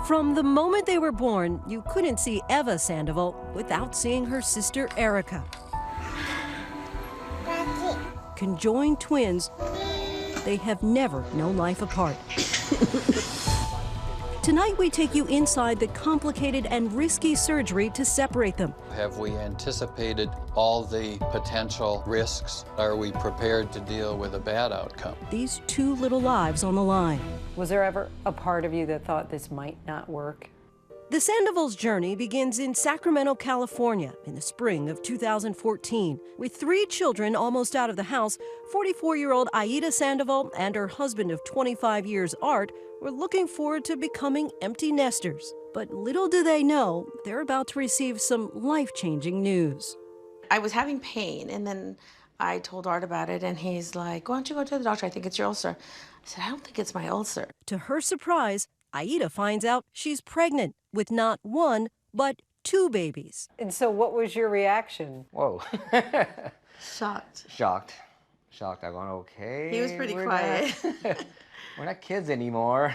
From the moment they were born, you couldn't see Aida Sandoval without seeing her sister Erica. Conjoined twins, they have never known life apart. Tonight we take you inside the complicated and risky surgery to separate them. Have we anticipated all the potential risks? Are we prepared to deal with a bad outcome? These two little lives on the line. Was there ever a part of you that thought this might not work? The Sandovals' journey begins in Sacramento, California in the spring of 2014. With 3 children almost out of the house, 44-year-old Aida Sandoval and her husband of 25 years, Art, were looking forward to becoming empty nesters. But little do they know, they're about to receive some life-changing news. I was having pain, and then I told Art about it, and he's like, why don't you go to the doctor? I think it's your ulcer. I said, I don't think it's my ulcer. To her surprise, Aida finds out she's pregnant with not 1, but 2 babies. And so what was your reaction? Whoa. Shocked. Shocked. Shocked. I went, okay. He was pretty quiet. We're not kids anymore.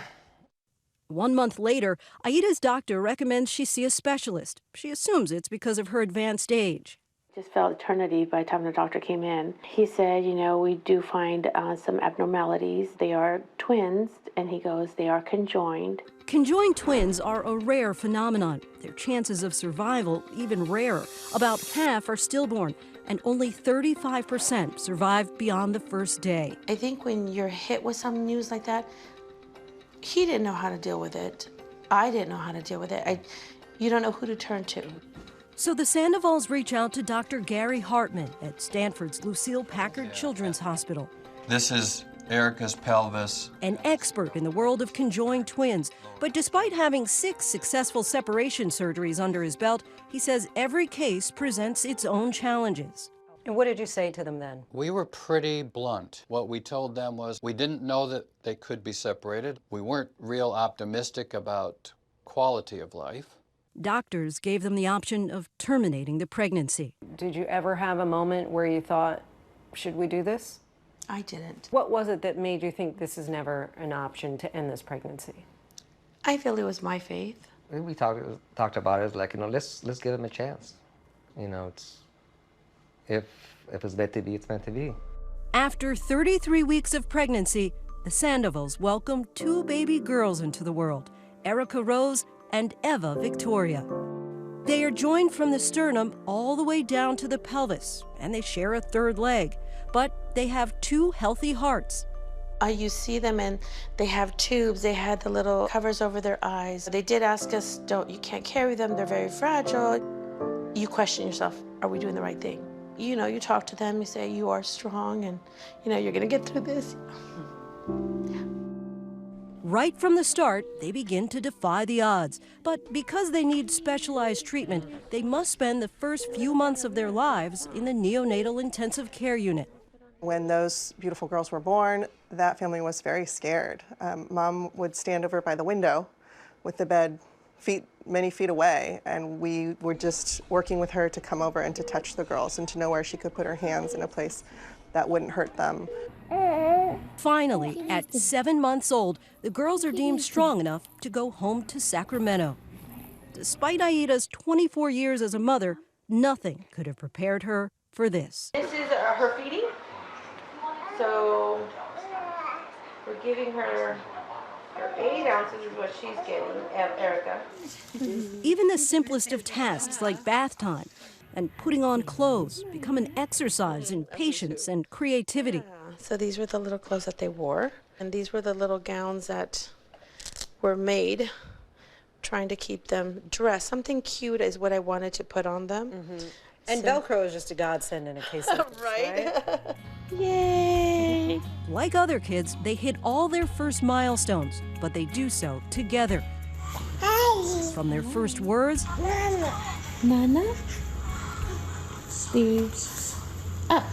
1 month later, Aida's doctor recommends she see a specialist. She assumes it's because of her advanced age. Just felt eternity by the time the doctor came in. He said, you know, we do find some abnormalities. They are twins, and he goes, they are conjoined. Conjoined twins are a rare phenomenon. Their chances of survival even rarer. About half are stillborn, and only 35% survive beyond the first day. I think when you're hit with some news like that, he didn't know how to deal with it. I didn't know how to deal with it. You don't know who to turn to. So the Sandovals reach out to Dr. Gary Hartman at Stanford's Lucille Packard Children's Hospital. This is Erica's pelvis. An expert in the world of conjoined twins. But despite having 6 successful separation surgeries under his belt, he says every case presents its own challenges. And what did you say to them then? We were pretty blunt. What we told them was we didn't know that they could be separated. We weren't real optimistic about quality of life. Doctors gave them the option of terminating the pregnancy. Did you ever have a moment where you thought, should we do this? I didn't. What was it that made you think this is never an option to end this pregnancy? I feel it was my faith. We talked about it, like, you know, let's give them a chance. You know, it's if it's meant to be, it's meant to be. After 33 weeks of pregnancy, the Sandovals welcomed 2 baby girls into the world, Erica Rose and Eva Victoria. They are joined from the sternum all the way down to the pelvis, and they share a 3rd leg, but they have 2 healthy hearts. You see them and they have tubes. They had the little covers over their eyes. They did ask us, you can't carry them, they're very fragile. You question yourself, are we doing the right thing? You know, you talk to them, you say, you are strong and, you know, you're gonna get through this. Right from the start, they begin to defy the odds. But because they need specialized treatment, they must spend the first few months of their lives in the neonatal intensive care unit. When those beautiful girls were born, that family was very scared. Mom would stand over by the window with the bed many feet away, and we were just working with her to come over and to touch the girls and to know where she could put her hands in a place that wouldn't hurt them. Finally, at 7 months old, the girls are deemed strong enough to go home to Sacramento. Despite Aida's 24 years as a mother, nothing could have prepared her for this. This is her feeding. So we're giving her 8 ounces is what she's getting, Erica. Even the simplest of tasks like bath time and putting on clothes become an exercise in patience and creativity. So these were the little clothes that they wore, and these were the little gowns that were made, trying to keep them dressed. Something cute is what I wanted to put on them. Mm-hmm. And so, Velcro is just a godsend in a case like this, right? Yay! Like other kids, they hit all their first milestones, but they do so together. From their first words, Nana, sleeves up.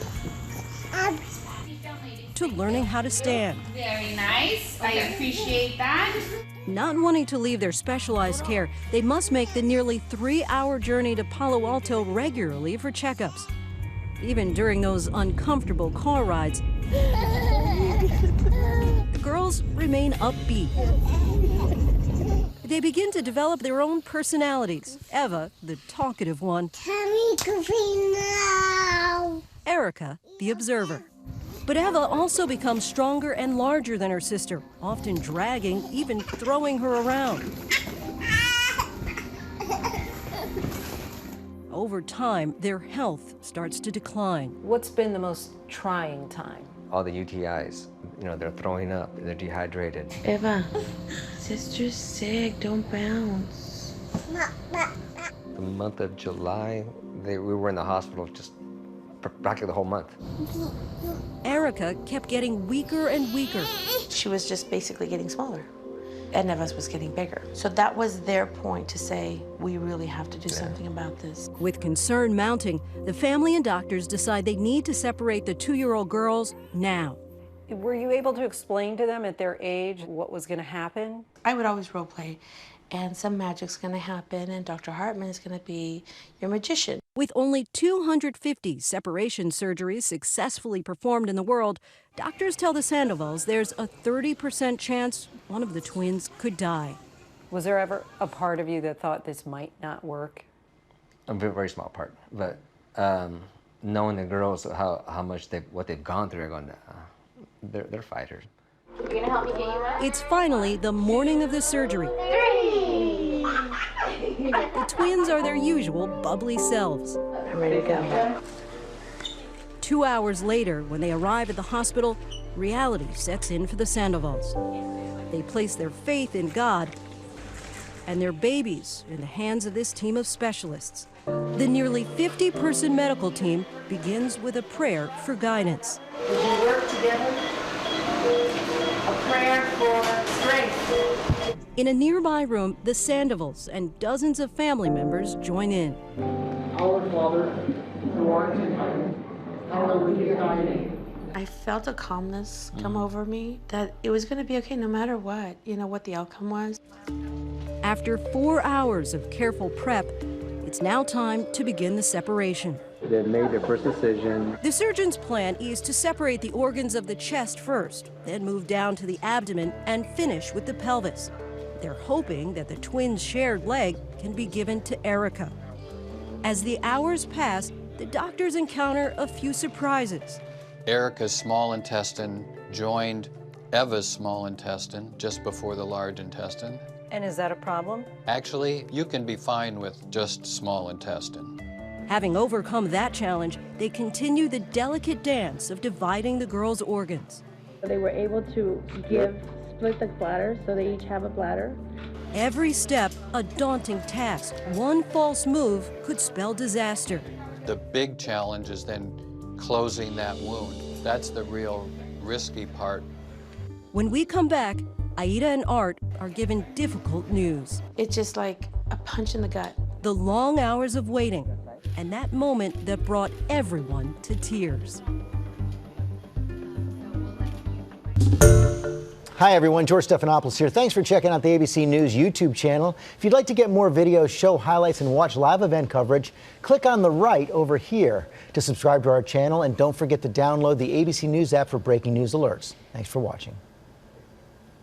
To learning how to stand. Very nice. I appreciate that. Not wanting to leave their specialized care, they must make the nearly 3-hour journey to Palo Alto regularly for checkups. Even during those uncomfortable car rides, the girls remain upbeat. They begin to develop their own personalities. Eva, the talkative one. Erica, the observer. But Eva also becomes stronger and larger than her sister, often dragging, even throwing her around. Over time, their health starts to decline. What's been the most trying time? All the UTIs, you know, they're throwing up, they're dehydrated. Eva, sister's sick, don't bounce. The month of July, we were in the hospital just practically the whole month. Erica kept getting weaker and weaker. She was just basically getting smaller, and Eva's was getting bigger. So that was their point to say, we really have to do something about this. With concern mounting, the family and doctors decide they need to separate the 2-year-old girls now. Were you able to explain to them at their age what was going to happen? I would always role play, and some magic's gonna happen, and Dr. Hartman is gonna be your magician. With only 250 separation surgeries successfully performed in the world, doctors tell the Sandovals there's a 30% chance one of the twins could die. Was there ever a part of you that thought this might not work? A very, very small part, but knowing the girls, how much what they've gone through, they're fighters. You gonna help me get you up? It's finally the morning of the surgery. 3. The twins are their usual bubbly selves. I'm ready to go. 2 hours later, when they arrive at the hospital, reality sets in for the Sandovals. They place their faith in God and their babies in the hands of this team of specialists. The nearly 50-person medical team begins with a prayer for guidance. Would you work together? A prayer for strength. In a nearby room, the Sandovals and dozens of family members join in. Our Father, who art in heaven, hallowed be thy name. I felt a calmness come over me, that it was gonna be okay no matter what, what the outcome was. After 4 hours of careful prep, it's now time to begin the separation. They made their first decision. The surgeon's plan is to separate the organs of the chest first, then move down to the abdomen and finish with the pelvis. They're hoping that the twins' shared leg can be given to Erica. As the hours pass, the doctors encounter a few surprises. Erica's small intestine joined Eva's small intestine just before the large intestine. And is that a problem? Actually, you can be fine with just small intestine. Having overcome that challenge, they continue the delicate dance of dividing the girls' organs. They were able to split the bladder, so they each have a bladder. Every step, a daunting task. One false move could spell disaster. The big challenge is then closing that wound. That's the real risky part. When we come back, Aida and Art are given difficult news. It's just like a punch in the gut. The long hours of waiting, and that moment that brought everyone to tears. Hi everyone, George Stephanopoulos here. Thanks for checking out the ABC News YouTube channel. If you'd like to get more videos, show highlights, and watch live event coverage, click on the right over here to subscribe to our channel, and don't forget to download the ABC News app for breaking news alerts. Thanks for watching.